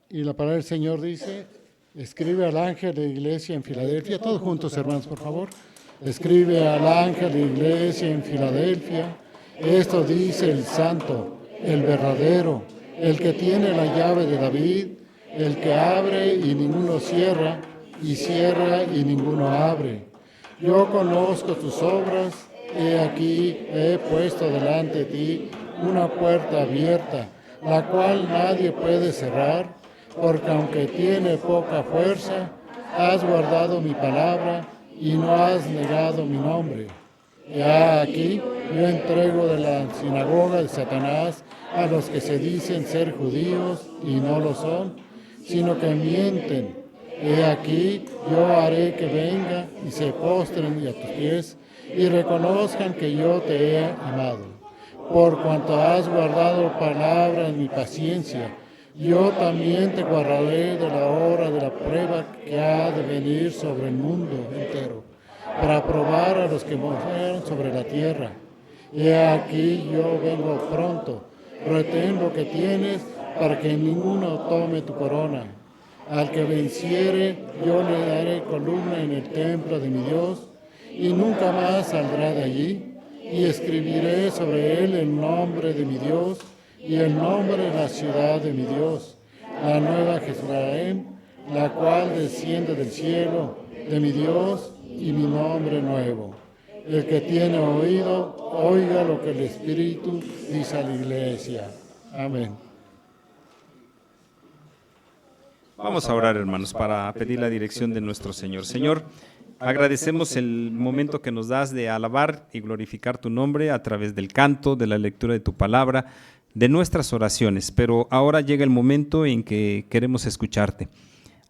Y la palabra del Señor dice, escribe al ángel de la iglesia en Filadelfia, todos juntos hermanos por favor, escribe al ángel de la iglesia en Filadelfia, esto dice el santo, el verdadero, el que tiene la llave de David, el que abre y ninguno cierra, y cierra y ninguno abre. Yo conozco tus obras, he aquí, he puesto delante de ti una puerta abierta, la cual nadie puede cerrar, porque aunque tiene poca fuerza, has guardado mi palabra y no has negado mi nombre. Ya aquí yo entrego de la sinagoga de Satanás a los que se dicen ser judíos y no lo son, sino que mienten. He aquí yo haré que venga y se postren a tus pies y reconozcan que yo te he amado. Por cuanto has guardado palabra en mi paciencia, yo también te guardaré de la hora de la prueba que ha de venir sobre el mundo entero, para probar a los que moran sobre la tierra. He aquí yo vengo pronto, retén lo que tienes, para que ninguno tome tu corona. Al que venciere, yo le daré columna en el templo de mi Dios, y nunca más saldrá de allí, y escribiré sobre él el nombre de mi Dios, y el nombre de la ciudad de mi Dios, la nueva Jerusalén, la cual desciende del cielo de mi Dios, y mi nombre nuevo. El que tiene oído, oiga lo que el Espíritu dice a la iglesia. Amén. Vamos a orar, hermanos, para pedir la dirección de nuestro Señor. Señor, agradecemos el momento que nos das de alabar y glorificar tu nombre a través del canto, de la lectura de tu palabra, de nuestras oraciones, pero ahora llega el momento en que queremos escucharte.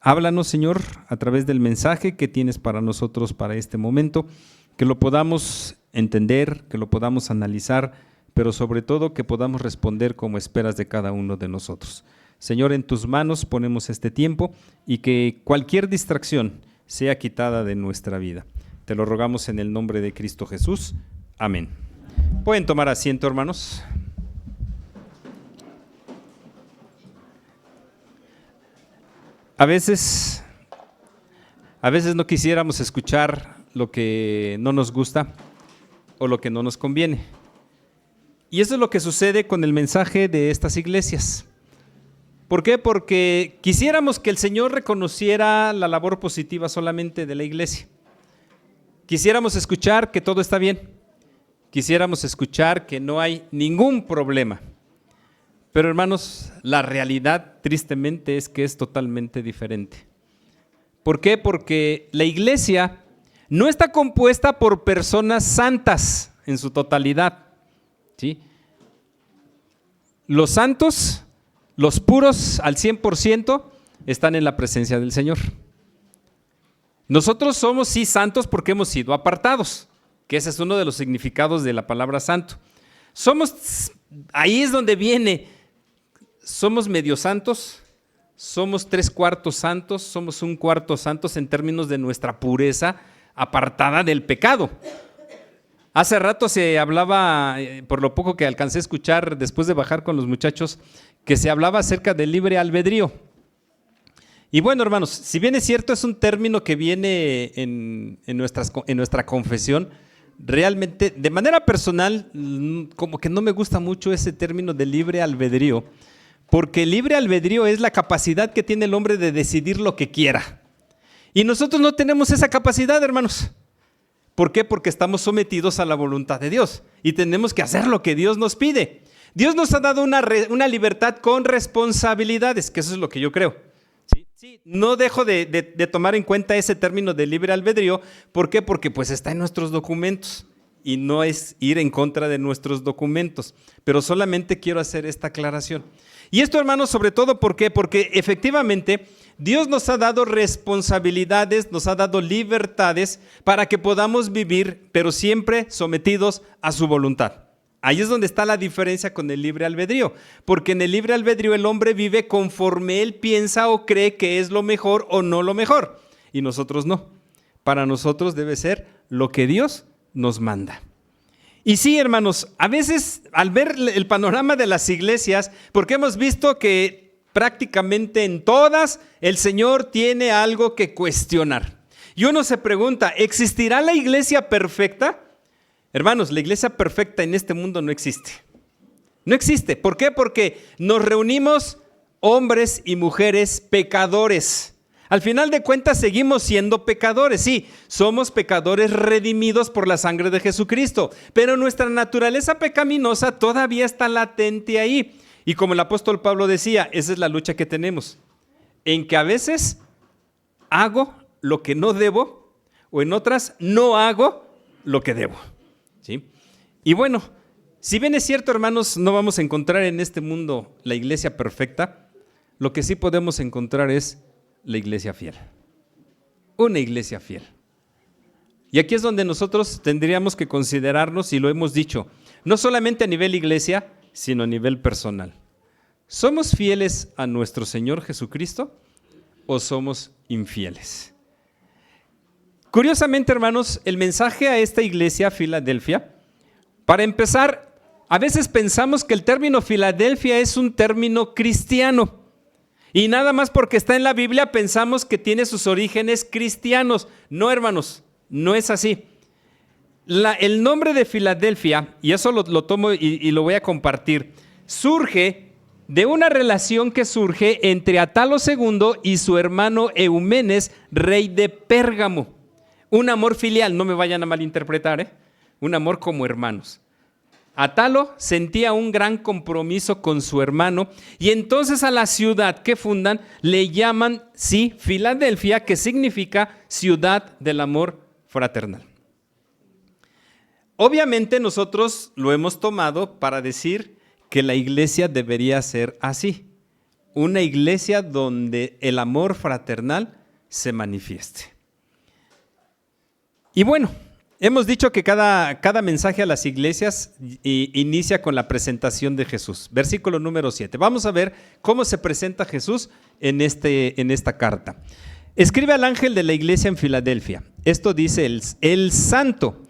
Háblanos, Señor, a través del mensaje que tienes para nosotros para este momento, que lo podamos entender, que lo podamos analizar, pero sobre todo que podamos responder como esperas de cada uno de nosotros. Señor, en tus manos ponemos este tiempo y que cualquier distracción sea quitada de nuestra vida. Te lo rogamos en el nombre de Cristo Jesús. Amén. Pueden tomar asiento, hermanos. A veces no quisiéramos escuchar lo que no nos gusta o lo que no nos conviene. Y eso es lo que sucede con el mensaje de estas iglesias. ¿Por qué? Porque quisiéramos que el Señor reconociera la labor positiva solamente de la iglesia. Quisiéramos escuchar que todo está bien. Quisiéramos escuchar que no hay ningún problema. Pero hermanos, la realidad tristemente es que es totalmente diferente. ¿Por qué? Porque la iglesia no está compuesta por personas santas en su totalidad, ¿sí? Los santos, los puros al 100% están en la presencia del Señor. Nosotros somos sí santos porque hemos sido apartados, que ese es uno de los significados de la palabra santo. Ahí es donde viene, somos medio santos, somos 3/4 santos, somos 1/4 santos en términos de nuestra pureza apartada del pecado. Hace rato se hablaba, por lo poco que alcancé a escuchar después de bajar con los muchachos, que se hablaba acerca del libre albedrío. Y bueno, hermanos, si bien es cierto, es un término que viene en nuestra confesión, realmente, de manera personal, como que no me gusta mucho ese término de libre albedrío, porque el libre albedrío es la capacidad que tiene el hombre de decidir lo que quiera. Y nosotros no tenemos esa capacidad, hermanos. ¿Por qué? Porque estamos sometidos a la voluntad de Dios y tenemos que hacer lo que Dios nos pide. Dios nos ha dado una libertad con responsabilidades, que eso es lo que yo creo. Sí, no dejo de tomar en cuenta ese término de libre albedrío. ¿Por qué? Porque pues está en nuestros documentos y no es ir en contra de nuestros documentos. Pero solamente quiero hacer esta aclaración. Y esto, hermanos, sobre todo, ¿por qué? Porque efectivamente Dios nos ha dado responsabilidades, nos ha dado libertades para que podamos vivir, pero siempre sometidos a su voluntad. Ahí es donde está la diferencia con el libre albedrío, porque en el libre albedrío el hombre vive conforme él piensa o cree que es lo mejor o no lo mejor, y nosotros no. Para nosotros debe ser lo que Dios nos manda. Y sí, hermanos, a veces al ver el panorama de las iglesias, porque hemos visto que prácticamente en todas, el Señor tiene algo que cuestionar. Y uno se pregunta, ¿existirá la iglesia perfecta? Hermanos, la iglesia perfecta en este mundo no existe. No existe. ¿Por qué? Porque nos reunimos hombres y mujeres pecadores. Al final de cuentas seguimos siendo pecadores, sí, somos pecadores redimidos por la sangre de Jesucristo, pero nuestra naturaleza pecaminosa todavía está latente ahí. Y como el apóstol Pablo decía, esa es la lucha que tenemos, en que a veces hago lo que no debo, o en otras no hago lo que debo, ¿sí? Y bueno, si bien es cierto, hermanos, no vamos a encontrar en este mundo la iglesia perfecta, lo que sí podemos encontrar es la iglesia fiel, una iglesia fiel. Y aquí es donde nosotros tendríamos que considerarnos, y lo hemos dicho, no solamente a nivel iglesia, sino a nivel personal. ¿Somos fieles a nuestro Señor Jesucristo o somos infieles? Curiosamente, hermanos, el mensaje a esta iglesia, Filadelfia, para empezar, a veces pensamos que el término Filadelfia es un término cristiano. Y nada más porque está en la Biblia pensamos que tiene sus orígenes cristianos. No, hermanos, no es así. El nombre de Filadelfia, y eso lo tomo y lo voy a compartir, surge de una relación que surge entre Atalo II y su hermano Eumenes, rey de Pérgamo. Un amor filial, no me vayan a malinterpretar, un amor como hermanos. Atalo sentía un gran compromiso con su hermano y entonces a la ciudad que fundan le llaman, sí, Filadelfia, que significa ciudad del amor fraternal. Obviamente nosotros lo hemos tomado para decir que la iglesia debería ser así, una iglesia donde el amor fraternal se manifieste. Y bueno, hemos dicho que cada mensaje a las iglesias inicia con la presentación de Jesús. Versículo número 7. Vamos a ver cómo se presenta Jesús en esta carta. Escribe al ángel de la iglesia en Filadelfia. Esto dice el santo,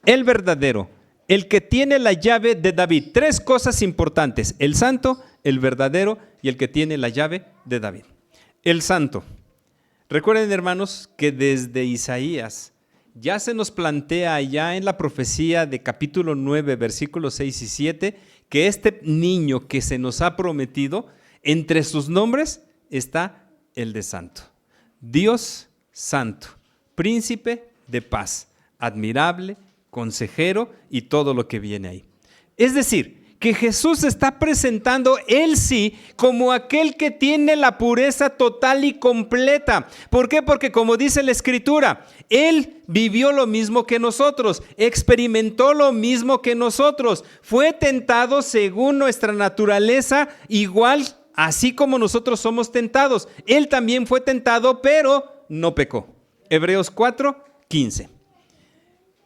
el verdadero, el que tiene la llave de David. 3 cosas importantes: el santo, el verdadero y el que tiene la llave de David. El santo. Recuerden, hermanos, que desde Isaías ya se nos plantea ya en la profecía de capítulo 9, versículos 6 y 7, que este niño que se nos ha prometido, entre sus nombres está el de santo. Dios santo, príncipe de paz, admirable, consejero y todo lo que viene ahí. Es decir, que Jesús se está presentando él sí como aquel que tiene la pureza total y completa. ¿Por qué? Porque como dice la Escritura, él vivió lo mismo que nosotros, experimentó lo mismo que nosotros, fue tentado según nuestra naturaleza, igual así como nosotros somos tentados. Él también fue tentado, pero no pecó. Hebreos 4:15.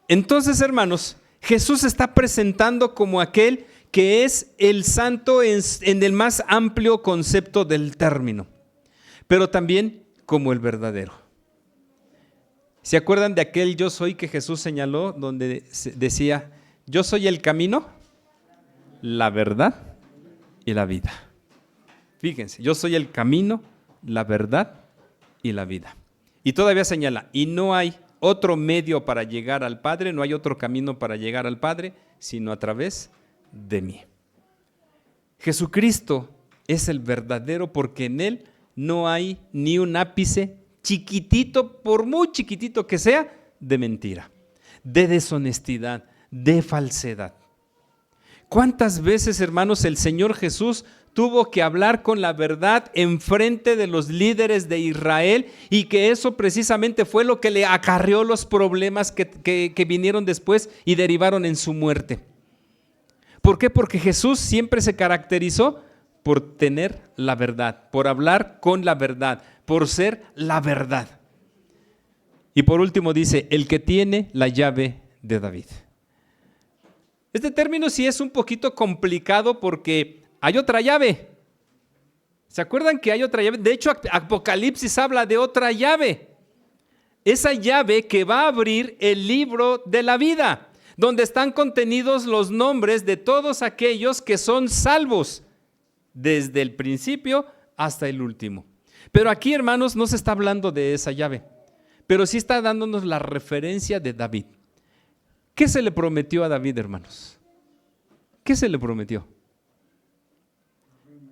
Entonces, hermanos, Jesús se está presentando como aquel que es el santo en el más amplio concepto del término, pero también como el verdadero. ¿Se acuerdan de aquel yo soy que Jesús señaló, donde decía, yo soy el camino, la verdad y la vida? Fíjense, yo soy el camino, la verdad y la vida. Y todavía señala, y no hay otro medio para llegar al Padre, no hay otro camino para llegar al Padre, sino a través de mí. Jesucristo es el verdadero porque en Él no hay ni un ápice chiquitito, por muy chiquitito que sea, de mentira, de deshonestidad, de falsedad. ¿Cuántas veces, hermanos, el Señor Jesús tuvo que hablar con la verdad en frente de los líderes de Israel y que eso precisamente fue lo que le acarreó los problemas que vinieron después y derivaron en su muerte? ¿Por qué? Porque Jesús siempre se caracterizó por tener la verdad, por hablar con la verdad, por ser la verdad. Y por último dice, el que tiene la llave de David. Este término sí es un poquito complicado porque hay otra llave. ¿Se acuerdan que hay otra llave? De hecho, Apocalipsis habla de otra llave. Esa llave que va a abrir el libro de la vida, donde están contenidos los nombres de todos aquellos que son salvos desde el principio hasta el último. Pero aquí, hermanos, no se está hablando de esa llave, pero sí está dándonos la referencia de David. ¿Qué se le prometió a David, hermanos? ¿Qué se le prometió?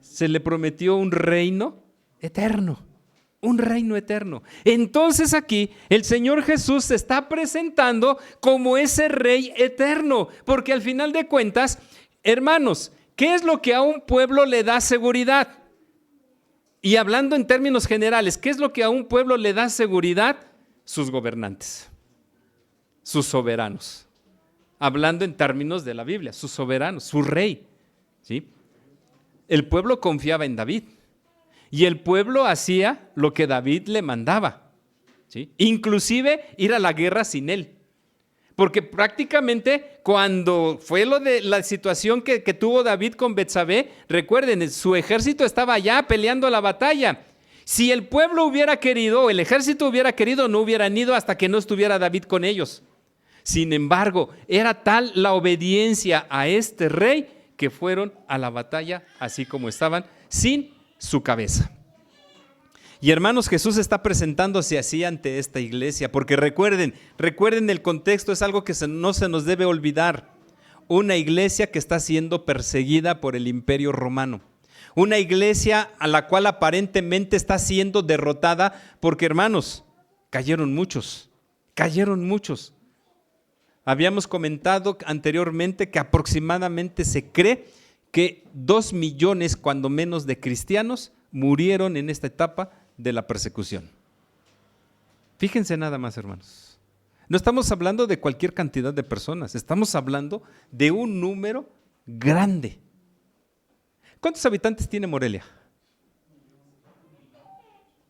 Se le prometió un reino eterno. Un reino eterno. Entonces aquí el Señor Jesús se está presentando como ese rey eterno, porque al final de cuentas, hermanos, ¿qué es lo que a un pueblo le da seguridad? Y hablando en términos generales, ¿qué es lo que a un pueblo le da seguridad? Sus gobernantes, sus soberanos. Hablando en términos de la Biblia, sus soberanos, su rey, ¿sí? El pueblo confiaba en David. Y el pueblo hacía lo que David le mandaba, ¿sí? Inclusive ir a la guerra sin él. Porque prácticamente cuando fue lo de la situación que tuvo David con Betsabé, recuerden, su ejército estaba allá peleando la batalla. Si el pueblo hubiera querido, el ejército hubiera querido, no hubieran ido hasta que no estuviera David con ellos. Sin embargo, era tal la obediencia a este rey que fueron a la batalla así como estaban, sin su cabeza. Y hermanos, Jesús está presentándose así ante esta iglesia, porque recuerden el contexto, es algo que no se nos debe olvidar. Una iglesia que está siendo perseguida por el Imperio Romano. Una iglesia a la cual aparentemente está siendo derrotada, porque hermanos, cayeron muchos. Habíamos comentado anteriormente que aproximadamente se cree que 2 millones, cuando menos, de cristianos murieron en esta etapa de la persecución. Fíjense nada más, hermanos. No estamos hablando de cualquier cantidad de personas, estamos hablando de un número grande. ¿Cuántos habitantes tiene Morelia?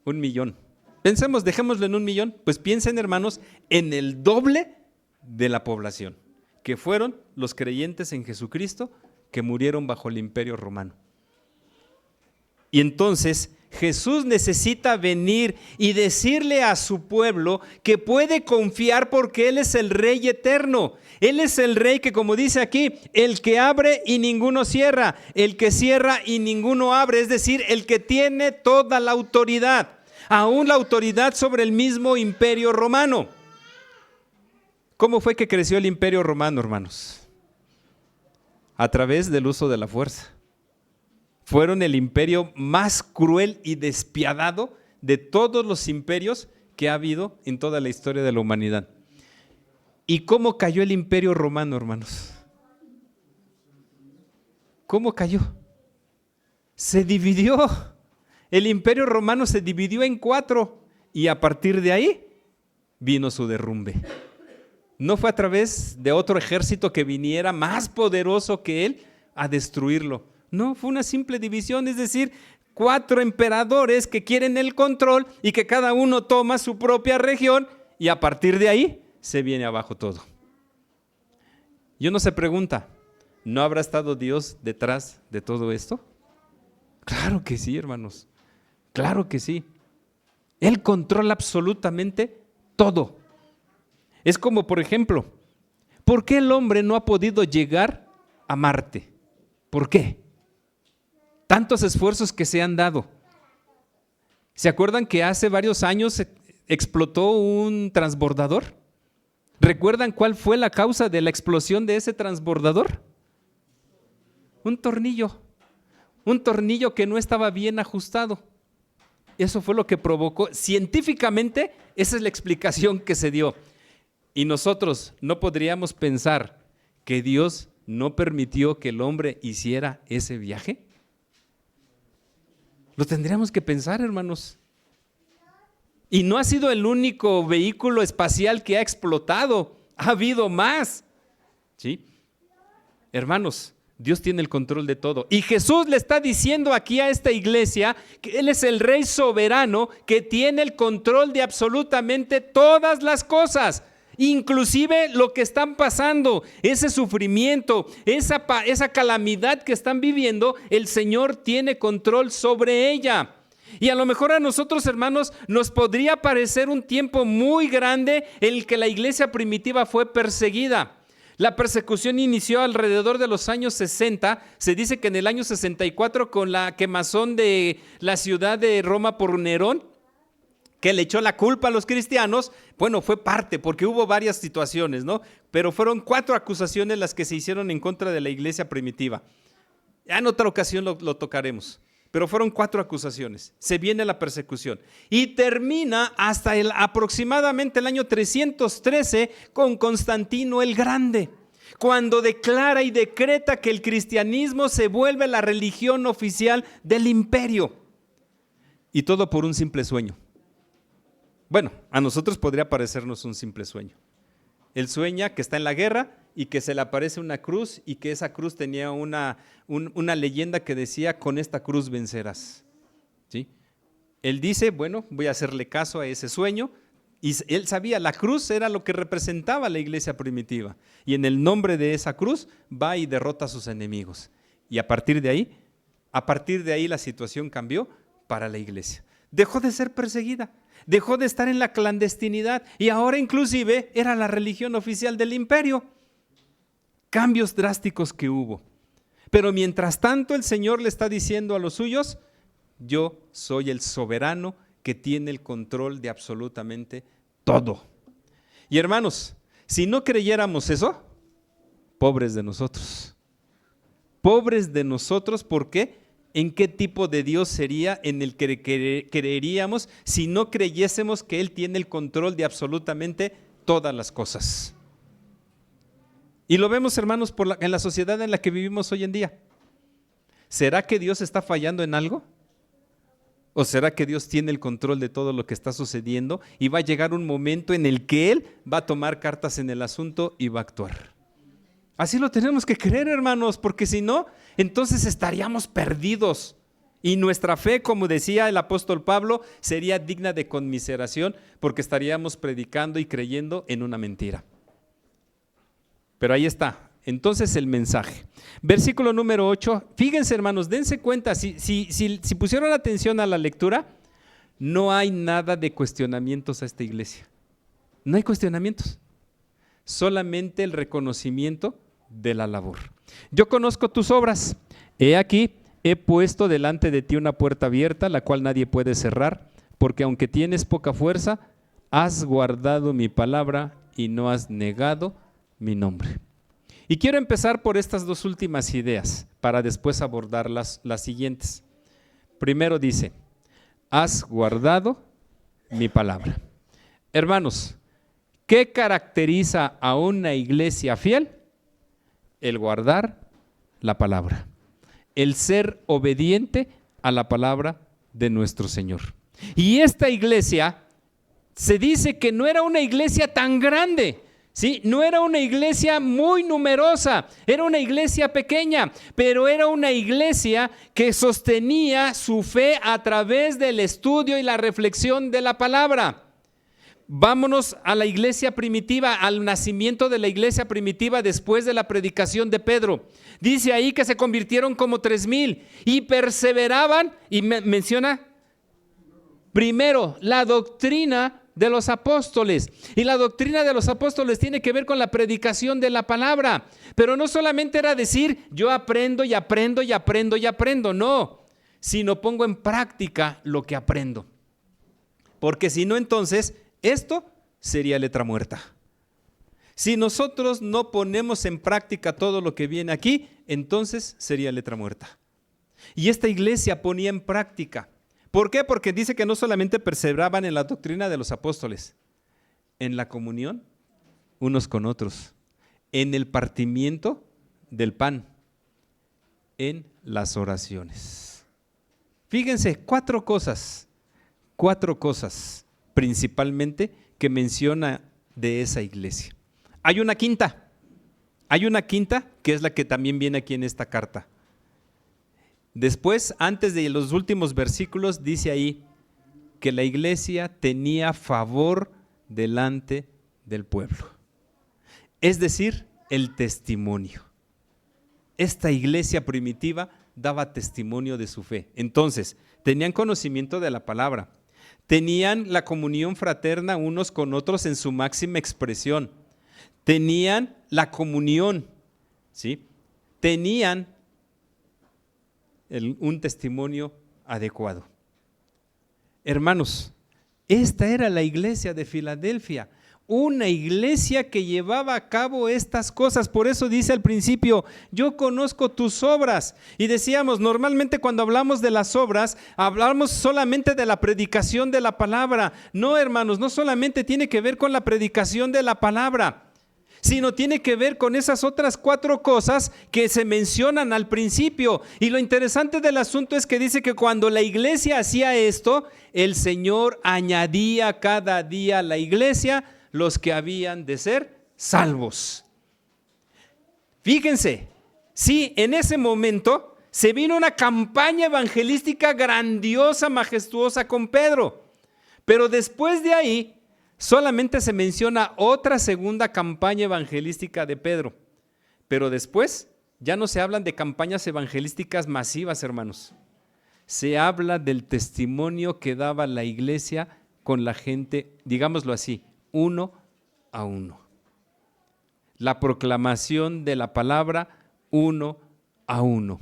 1 millón. Pensemos, dejémoslo en 1 millón, pues piensen, hermanos, en el doble de la población, que fueron los creyentes en Jesucristo que murieron bajo el Imperio Romano. Y entonces Jesús necesita venir y decirle a su pueblo que puede confiar porque Él es el Rey eterno. Él es el Rey que, como dice aquí, el que abre y ninguno cierra, el que cierra y ninguno abre, es decir, el que tiene toda la autoridad, aún la autoridad sobre el mismo Imperio Romano. ¿Cómo fue que creció el Imperio Romano, hermanos? A través del uso de la fuerza. Fueron el imperio más cruel y despiadado de todos los imperios que ha habido en toda la historia de la humanidad. ¿Y cómo cayó el Imperio Romano, hermanos? ¿Cómo cayó? Se dividió. El Imperio Romano se dividió en 4 y a partir de ahí vino su derrumbe. No fue a través de otro ejército que viniera más poderoso que él a destruirlo. No, fue una simple división, es decir, 4 emperadores que quieren el control y que cada uno toma su propia región y a partir de ahí se viene abajo todo. Y uno se pregunta, ¿no habrá estado Dios detrás de todo esto? Claro que sí, hermanos, claro que sí. Él controla absolutamente todo. Es como, por ejemplo, ¿por qué el hombre no ha podido llegar a Marte? ¿Por qué? Tantos esfuerzos que se han dado. ¿Se acuerdan que hace varios años explotó un transbordador? ¿Recuerdan cuál fue la causa de la explosión de ese transbordador? Un tornillo que no estaba bien ajustado. Eso fue lo que provocó. Científicamente, esa es la explicación que se dio. Y nosotros no podríamos pensar que Dios no permitió que el hombre hiciera ese viaje. Lo tendríamos que pensar, hermanos. Y no ha sido el único vehículo espacial que ha explotado. Ha habido más. ¿Sí? Hermanos, Dios tiene el control de todo. Y Jesús le está diciendo aquí a esta iglesia que Él es el Rey soberano que tiene el control de absolutamente todas las cosas. Inclusive lo que están pasando, ese sufrimiento, esa calamidad que están viviendo, el Señor tiene control sobre ella. Y a lo mejor a nosotros, hermanos, nos podría parecer un tiempo muy grande en el que la iglesia primitiva fue perseguida. La persecución inició alrededor de los años 60. Se dice que en el año 64, con la quemazón de la ciudad de Roma por Nerón, que le echó la culpa a los cristianos. Bueno, fue parte, porque hubo varias situaciones, ¿no? Pero fueron 4 acusaciones las que se hicieron en contra de la iglesia primitiva. Ya en otra ocasión lo tocaremos. Pero fueron 4 acusaciones. Se viene la persecución. Y termina hasta aproximadamente el año 313 con Constantino el Grande, cuando declara y decreta que el cristianismo se vuelve la religión oficial del imperio. Y todo por un simple sueño. Bueno, a nosotros podría parecernos un simple sueño. Él sueña que está en la guerra y que se le aparece una cruz y que esa cruz tenía una leyenda que decía: con esta cruz vencerás. ¿Sí? Él dice, bueno, voy a hacerle caso a ese sueño, y él sabía, la cruz era lo que representaba la iglesia primitiva, y en el nombre de esa cruz va y derrota a sus enemigos. Y a partir de ahí la situación cambió para la iglesia. Dejó de ser perseguida, dejó de estar en la clandestinidad y ahora inclusive era la religión oficial del imperio. Cambios drásticos que hubo. Pero mientras tanto el Señor le está diciendo a los suyos: yo soy el soberano que tiene el control de absolutamente todo. Y hermanos, si no creyéramos eso, pobres de nosotros. Pobres de nosotros, ¿por qué? ¿En qué tipo de Dios sería en el que creeríamos si no creyésemos que Él tiene el control de absolutamente todas las cosas? Y lo vemos, hermanos, en la sociedad en la que vivimos hoy en día. ¿Será que Dios está fallando en algo? ¿O será que Dios tiene el control de todo lo que está sucediendo y va a llegar un momento en el que Él va a tomar cartas en el asunto y va a actuar? Así lo tenemos que creer, hermanos, porque si no, entonces estaríamos perdidos. Y nuestra fe, como decía el apóstol Pablo, sería digna de conmiseración, porque estaríamos predicando y creyendo en una mentira. Pero ahí está, entonces el mensaje. Versículo número 8, fíjense, hermanos, dense cuenta, si pusieron atención a la lectura, no hay nada de cuestionamientos a esta iglesia. No hay cuestionamientos, solamente el reconocimiento de la labor. Yo conozco tus obras, he aquí, he puesto delante de ti una puerta abierta, la cual nadie puede cerrar, porque aunque tienes poca fuerza, has guardado mi palabra y no has negado mi nombre. Y quiero empezar por estas 2 últimas ideas, para después abordar las siguientes. Primero dice: has guardado mi palabra. Hermanos, ¿qué caracteriza a una iglesia fiel? El guardar la palabra, el ser obediente a la palabra de nuestro Señor. Y esta iglesia se dice que no era una iglesia tan grande, ¿sí? No era una iglesia muy numerosa, era una iglesia pequeña, pero era una iglesia que sostenía su fe a través del estudio y la reflexión de la palabra. Vámonos a la iglesia primitiva, al nacimiento de la iglesia primitiva después de la predicación de Pedro. Dice ahí que se convirtieron como 3,000 y perseveraban, y menciona primero la doctrina de los apóstoles. Y la doctrina de los apóstoles tiene que ver con la predicación de la palabra. Pero no solamente era decir, yo aprendo y aprendo y aprendo y aprendo, no, sino pongo en práctica lo que aprendo. Porque si no, entonces esto sería letra muerta. Si nosotros no ponemos en práctica todo lo que viene aquí, entonces sería letra muerta. Y esta iglesia ponía en práctica. ¿Por qué? Porque dice que no solamente perseveraban en la doctrina de los apóstoles, en la comunión unos con otros, en el partimiento del pan, en las oraciones. Fíjense, 4 cosas principalmente que menciona de esa iglesia. Hay una quinta que es la que también viene aquí en esta carta. Después, antes de los últimos versículos, dice ahí que la iglesia tenía favor delante del pueblo. Es decir, el testimonio. Esta iglesia primitiva daba testimonio de su fe. Entonces, tenían conocimiento de la palabra. Tenían la comunión fraterna unos con otros en su máxima expresión. tenían la comunión, ¿sí? Tenían un testimonio adecuado. Hermanos, esta era la iglesia de Filadelfia, una iglesia que llevaba a cabo estas cosas. Por eso dice al principio, yo conozco tus obras. Y decíamos, normalmente cuando hablamos de las obras, hablamos solamente de la predicación de la palabra. No, hermanos, no solamente tiene que ver con la predicación de la palabra, sino tiene que ver con esas otras 4 cosas que se mencionan al principio. Y lo interesante del asunto es que dice que cuando la iglesia hacía esto, el Señor añadía cada día a la iglesia los que habían de ser salvos. Fíjense, sí, en ese momento se vino una campaña evangelística grandiosa, majestuosa con Pedro, pero después de ahí solamente se menciona otra segunda campaña evangelística de Pedro, pero después ya no se hablan de campañas evangelísticas masivas, hermanos. Se habla del testimonio que daba la iglesia con la gente, digámoslo así, uno a uno. La proclamación de la palabra uno a uno.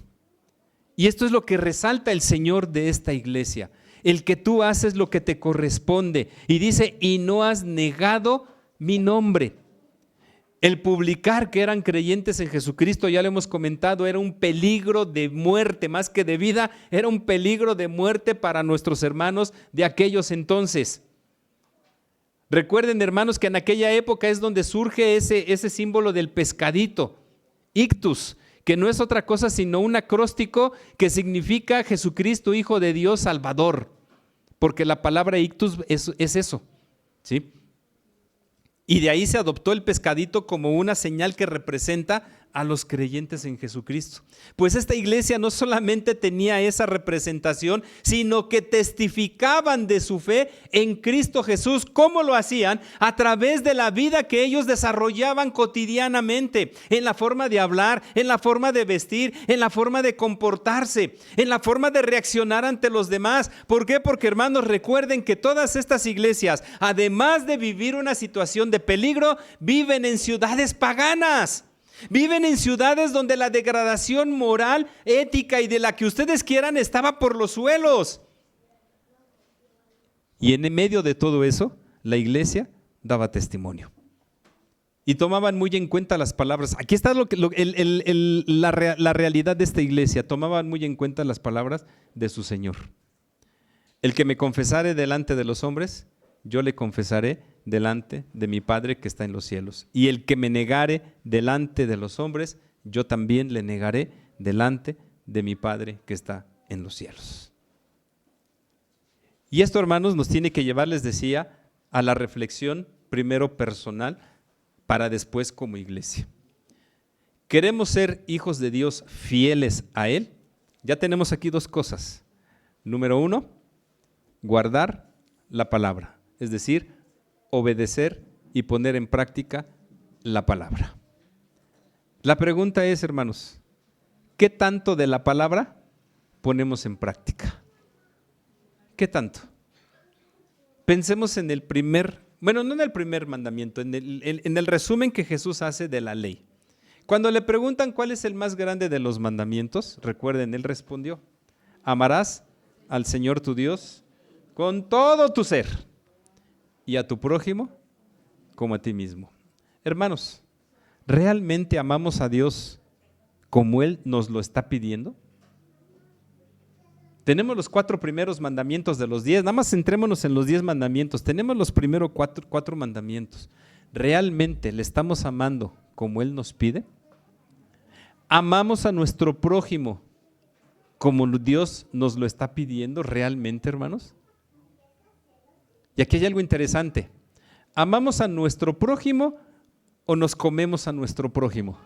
Y esto es lo que resalta el Señor de esta iglesia. El que tú haces lo que te corresponde. Y dice, y no has negado mi nombre. El publicar que eran creyentes en Jesucristo, ya lo hemos comentado, era un peligro de muerte, más que de vida, era un peligro de muerte para nuestros hermanos de aquellos entonces. Recuerden, hermanos, que en aquella época es donde surge ese símbolo del pescadito, ictus, que no es otra cosa sino un acróstico que significa Jesucristo, Hijo de Dios, Salvador, porque la palabra ictus es eso, ¿sí? Y de ahí se adoptó el pescadito como una señal que representa a los creyentes en Jesucristo. Pues esta iglesia no solamente tenía esa representación, sino que testificaban de su fe en Cristo Jesús. ¿Cómo lo hacían? A través de la vida que ellos desarrollaban cotidianamente, en la forma de hablar, en la forma de vestir, en la forma de comportarse, en la forma de reaccionar ante los demás. ¿Por qué? Porque, hermanos, recuerden que todas estas iglesias, además de vivir una situación de peligro, viven en ciudades paganas. Viven en ciudades donde la degradación moral, ética y de la que ustedes quieran estaba por los suelos. Y en medio de todo eso, la iglesia daba testimonio. Y tomaban muy en cuenta las palabras. Aquí está la realidad de esta iglesia. Tomaban muy en cuenta las palabras de su Señor. El que me confesare delante de los hombres, yo le confesaré delante de mi Padre que está en los cielos. Y el que me negare delante de los hombres, yo también le negaré delante de mi Padre que está en los cielos. Y esto, hermanos, nos tiene que llevar, les decía, a la reflexión primero personal para después como iglesia. ¿Queremos ser hijos de Dios fieles a Él? Ya tenemos aquí 2 cosas. Número 1, guardar la palabra. Es decir, obedecer y poner en práctica la palabra. La pregunta es, hermanos, ¿qué tanto de la palabra ponemos en práctica? ¿Qué tanto? Pensemos en el no en el primer mandamiento, en el resumen que Jesús hace de la ley. Cuando le preguntan cuál es el más grande de los mandamientos, recuerden, Él respondió, amarás al Señor tu Dios con todo tu ser y a tu prójimo como a ti mismo. Hermanos, ¿realmente amamos a Dios como Él nos lo está pidiendo? Tenemos los 4 primeros mandamientos de los 10, nada más centrémonos en los 10 mandamientos. Tenemos los primeros 4 mandamientos. ¿Realmente le estamos amando como Él nos pide? ¿Amamos a nuestro prójimo como Dios nos lo está pidiendo realmente, hermanos? Y aquí hay algo interesante. ¿Amamos a nuestro prójimo o nos comemos a nuestro prójimo?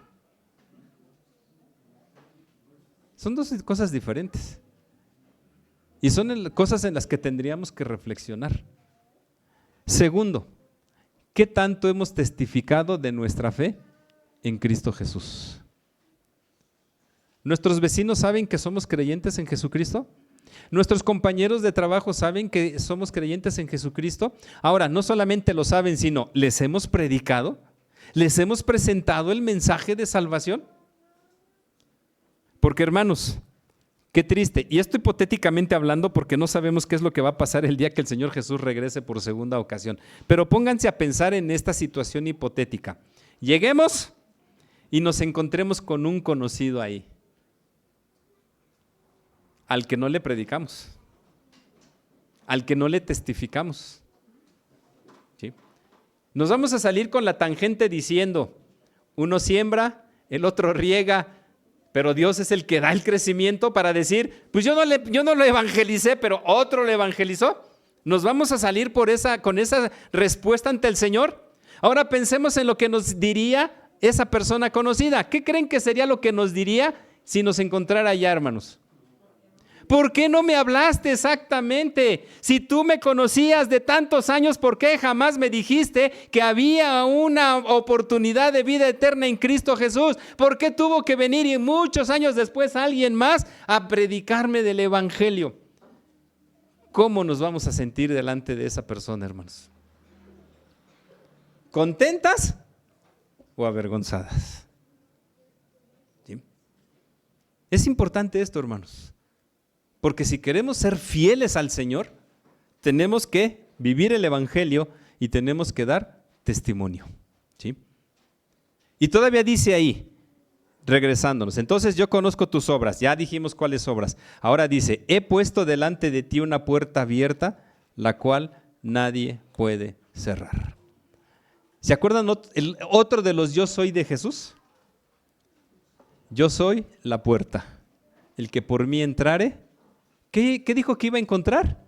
Son 2 cosas diferentes. Y son cosas en las que tendríamos que reflexionar. Segundo, ¿qué tanto hemos testificado de nuestra fe en Cristo Jesús? ¿Nuestros vecinos saben que somos creyentes en Jesucristo? ¿Nuestros compañeros de trabajo saben que somos creyentes en Jesucristo? Ahora, no solamente lo saben, sino les hemos predicado. ¿Les hemos presentado el mensaje de salvación? Porque, hermanos, qué triste, y esto hipotéticamente hablando porque no sabemos qué es lo que va a pasar el día que el Señor Jesús regrese por segunda ocasión, pero pónganse a pensar en esta situación hipotética. Lleguemos y nos encontremos con un conocido ahí, al que no le predicamos, al que no le testificamos. ¿Sí? Nos vamos a salir con la tangente diciendo, uno siembra, el otro riega, pero Dios es el que da el crecimiento para decir, pues yo no lo evangelicé, pero otro lo evangelizó. Nos vamos a salir con esa respuesta ante el Señor. Ahora pensemos en lo que nos diría esa persona conocida. ¿Qué creen que sería lo que nos diría si nos encontrara allá, hermanos? ¿Por qué no me hablaste exactamente? Si tú me conocías de tantos años, ¿por qué jamás me dijiste que había una oportunidad de vida eterna en Cristo Jesús? ¿Por qué tuvo que venir y muchos años después alguien más a predicarme del Evangelio? ¿Cómo nos vamos a sentir delante de esa persona, hermanos? ¿Contentas o avergonzadas? ¿Sí? Es importante esto, hermanos. Porque si queremos ser fieles al Señor, tenemos que vivir el Evangelio y tenemos que dar testimonio. ¿Sí? Y todavía dice ahí, regresándonos, entonces yo conozco tus obras, ya dijimos cuáles obras. Ahora dice, he puesto delante de ti una puerta abierta, la cual nadie puede cerrar. ¿Se acuerdan el otro de los yo soy de Jesús? Yo soy la puerta. El que por mí entrare, ¿qué dijo que iba a encontrar?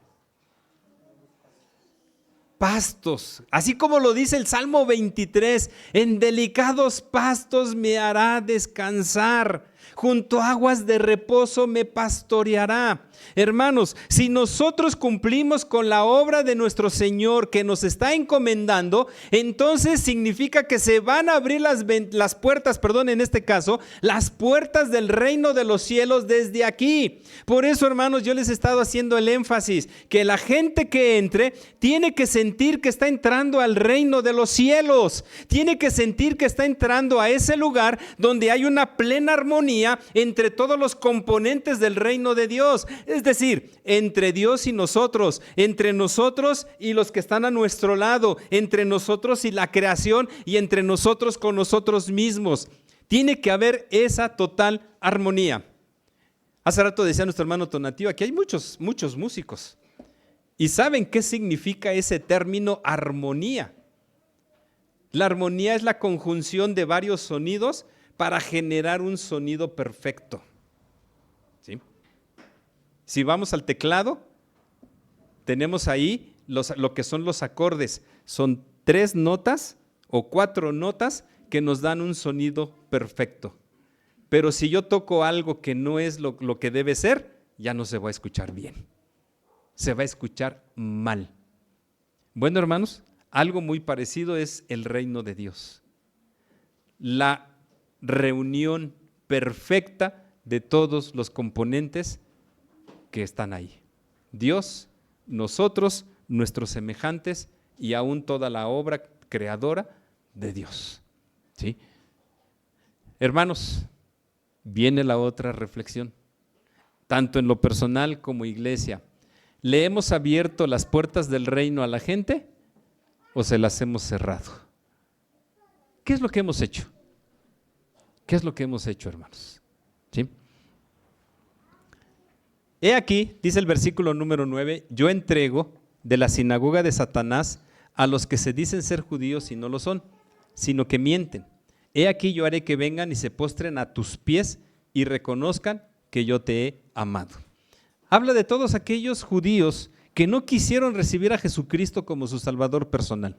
Pastos, así como lo dice el Salmo 23, en delicados pastos me hará descansar, junto a aguas de reposo me pastoreará. Hermanos, si nosotros cumplimos con la obra de nuestro Señor que nos está encomendando, entonces significa que se van a abrir las puertas, en este caso, las puertas del reino de los cielos desde aquí. Por eso, hermanos, yo les he estado haciendo el énfasis que la gente que entre tiene que sentir que está entrando al reino de los cielos, tiene que sentir que está entrando a ese lugar donde hay una plena armonía entre todos los componentes del reino de Dios. Es decir, entre Dios y nosotros, entre nosotros y los que están a nuestro lado, entre nosotros y la creación y entre nosotros con nosotros mismos. Tiene que haber esa total armonía. Hace rato decía nuestro hermano Tonatiuh, aquí hay muchos músicos y saben qué significa ese término armonía. La armonía es la conjunción de varios sonidos para generar un sonido perfecto. ¿Sí? Si vamos al teclado, tenemos ahí lo que son los acordes. Son 3 notas o 4 notas que nos dan un sonido perfecto. Pero si yo toco algo que no es lo que debe ser, ya no se va a escuchar bien. Se va a escuchar mal. Bueno, hermanos, algo muy parecido es el reino de Dios. La reunión perfecta de todos los componentes que están ahí. Dios, nosotros, nuestros semejantes y aún toda la obra creadora de Dios. ¿Sí? Hermanos, viene la otra reflexión, tanto en lo personal como iglesia. ¿Le hemos abierto las puertas del reino a la gente o se las hemos cerrado? ¿Qué es lo que hemos hecho? ¿Qué es lo que hemos hecho, hermanos? ¿Sí? He aquí, dice el versículo número 9, yo entrego de la sinagoga de Satanás a los que se dicen ser judíos y no lo son, sino que mienten. He aquí yo haré que vengan y se postren a tus pies y reconozcan que yo te he amado. Habla de todos aquellos judíos que no quisieron recibir a Jesucristo como su Salvador personal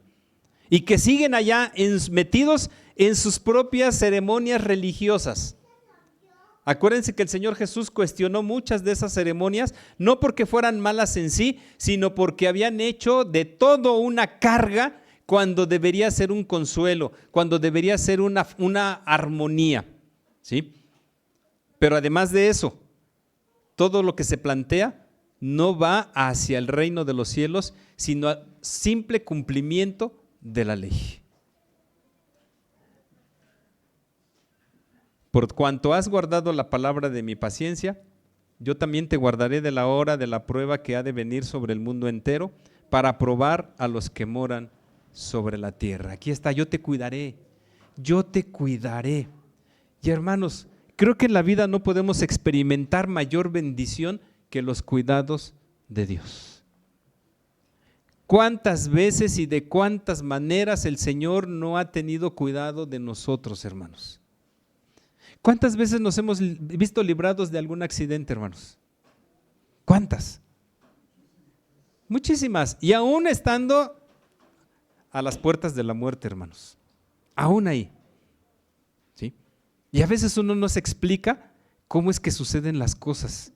y que siguen allá metidos en sus propias ceremonias religiosas. Acuérdense que el Señor Jesús cuestionó muchas de esas ceremonias, no porque fueran malas en sí, sino porque habían hecho de todo una carga cuando debería ser un consuelo, cuando debería ser una armonía, ¿sí? Pero además de eso, todo lo que se plantea no va hacia el reino de los cielos, sino a simple cumplimiento de la ley. Por cuanto has guardado la palabra de mi paciencia, yo también te guardaré de la hora de la prueba que ha de venir sobre el mundo entero, para probar a los que moran sobre la tierra. Aquí está, yo te cuidaré, yo te cuidaré. Y hermanos, creo que en la vida no podemos experimentar mayor bendición que los cuidados de Dios. ¿Cuántas veces y de cuántas maneras el Señor no ha tenido cuidado de nosotros, hermanos? ¿Cuántas veces nos hemos visto librados de algún accidente, hermanos? ¿Cuántas? Muchísimas. Y aún estando a las puertas de la muerte, hermanos. Aún ahí. ¿Sí? Y a veces uno no se explica cómo es que suceden las cosas.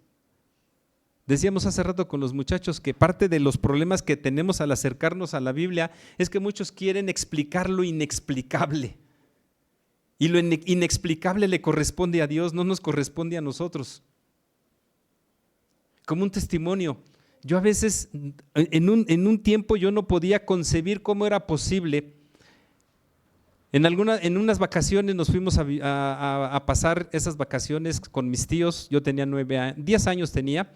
Decíamos hace rato con los muchachos que parte de los problemas que tenemos al acercarnos a la Biblia es que muchos quieren explicar lo inexplicable. Y lo inexplicable le corresponde a Dios, no nos corresponde a nosotros. Como un testimonio, yo a veces en un tiempo yo no podía concebir cómo era posible. En unas vacaciones nos fuimos a pasar esas vacaciones con mis tíos. Yo tenía 10 años tenía.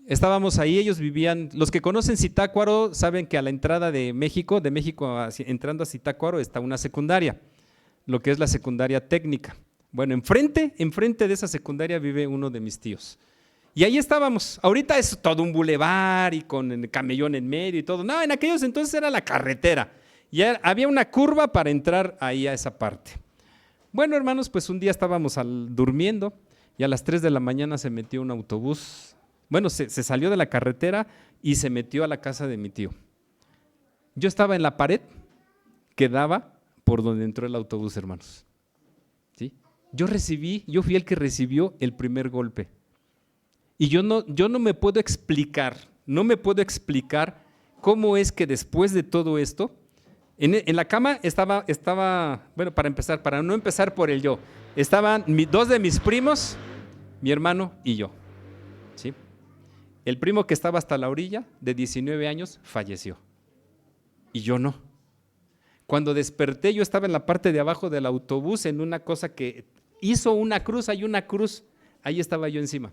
Estábamos ahí, ellos vivían, los que conocen Zitácuaro saben que a la entrada de México entrando a Zitácuaro está una secundaria, lo que es la secundaria técnica. Bueno, enfrente de esa secundaria vive uno de mis tíos. Y ahí estábamos. Ahorita es todo un bulevar y con el camellón en medio y todo. No, en aquellos entonces era la carretera. Y había una curva para entrar ahí a esa parte. Bueno, hermanos, pues un día estábamos durmiendo y a las 3 de la mañana se metió un autobús. Bueno, se salió de la carretera y se metió a la casa de mi tío. Yo estaba en la pared que daba por donde entró el autobús, hermanos. ¿Sí? Yo fui el que recibió el primer golpe. Y yo no me puedo explicar, cómo es que después de todo esto, en la cama estaba, bueno, para no empezar por el yo, estaban 2 de mis primos, mi hermano y yo. ¿Sí? El primo que estaba hasta la orilla, de 19 años, falleció. Y yo no. Cuando desperté, yo estaba en la parte de abajo del autobús, en una cosa que hizo una cruz, hay una cruz, ahí estaba yo encima.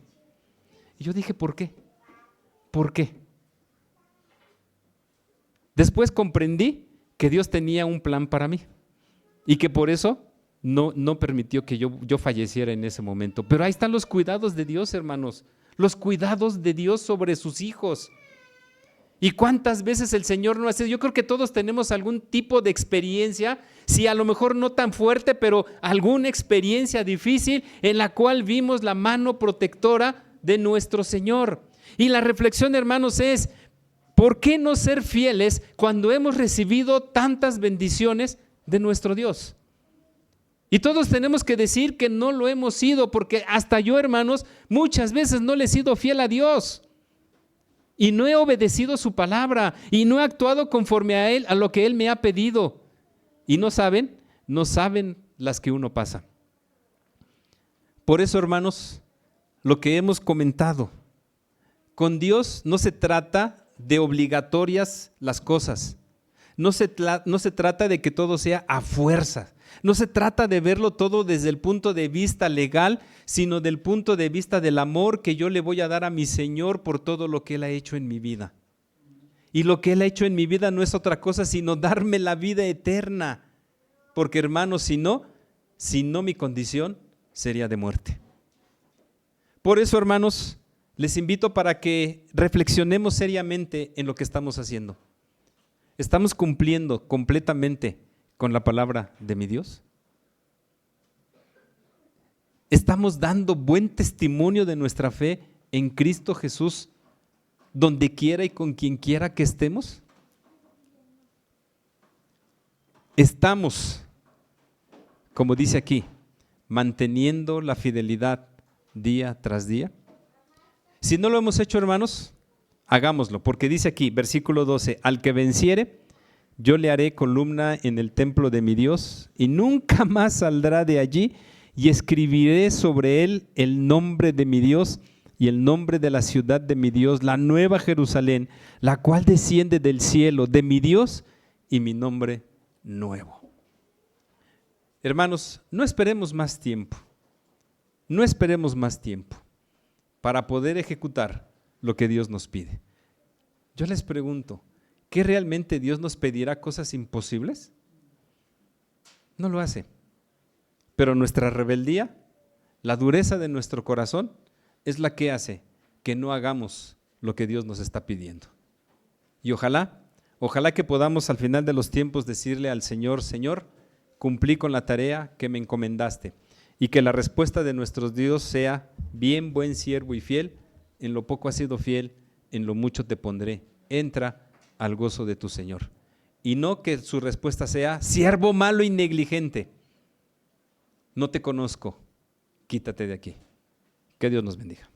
Y yo dije, ¿por qué? ¿Por qué? Después comprendí que Dios tenía un plan para mí y que por eso no permitió que yo falleciera en ese momento. Pero ahí están los cuidados de Dios, hermanos, los cuidados de Dios sobre sus hijos. ¿Y cuántas veces el Señor no hace? Yo creo que todos tenemos algún tipo de experiencia, si a lo mejor no tan fuerte, pero alguna experiencia difícil en la cual vimos la mano protectora de nuestro Señor. Y la reflexión, hermanos, es ¿por qué no ser fieles cuando hemos recibido tantas bendiciones de nuestro Dios? Y todos tenemos que decir que no lo hemos sido, porque hasta yo, hermanos, muchas veces no le he sido fiel a Dios y no he obedecido su palabra y no he actuado conforme a Él, a lo que Él me ha pedido. Y no saben las que uno pasa. Por eso, hermanos, lo que hemos comentado, con Dios no se trata de obligatorias las cosas, no se trata de que todo sea a fuerza, no se trata de verlo todo desde el punto de vista legal, sino del punto de vista del amor que yo le voy a dar a mi Señor por todo lo que Él ha hecho en mi vida. Y lo que Él ha hecho en mi vida no es otra cosa sino darme la vida eterna, porque hermanos, si no mi condición sería de muerte. Por eso, hermanos, les invito para que reflexionemos seriamente en lo que estamos haciendo. ¿Estamos cumpliendo completamente con la palabra de mi Dios? ¿Estamos dando buen testimonio de nuestra fe en Cristo Jesús donde quiera y con quien quiera que estemos? ¿Estamos, como dice aquí, manteniendo la fidelidad día tras día? Si no lo hemos hecho, hermanos, hagámoslo, porque dice aquí, versículo 12, al que venciere, yo le haré columna en el templo de mi Dios y nunca más saldrá de allí, y escribiré sobre él el nombre de mi Dios y el nombre de la ciudad de mi Dios, la nueva Jerusalén, la cual desciende del cielo de mi Dios, y mi nombre nuevo. Hermanos, no esperemos más tiempo. No esperemos más tiempo para poder ejecutar lo que Dios nos pide. Yo les pregunto, ¿qué realmente Dios nos pedirá cosas imposibles? No lo hace. Pero nuestra rebeldía, la dureza de nuestro corazón, es la que hace que no hagamos lo que Dios nos está pidiendo. Y ojalá que podamos al final de los tiempos decirle al Señor, Señor, cumplí con la tarea que me encomendaste, y que la respuesta de nuestro Dios sea, bien, buen siervo y fiel, en lo poco has sido fiel, en lo mucho te pondré, entra al gozo de tu Señor. Y no que su respuesta sea, siervo malo y negligente, no te conozco, quítate de aquí. Que Dios nos bendiga.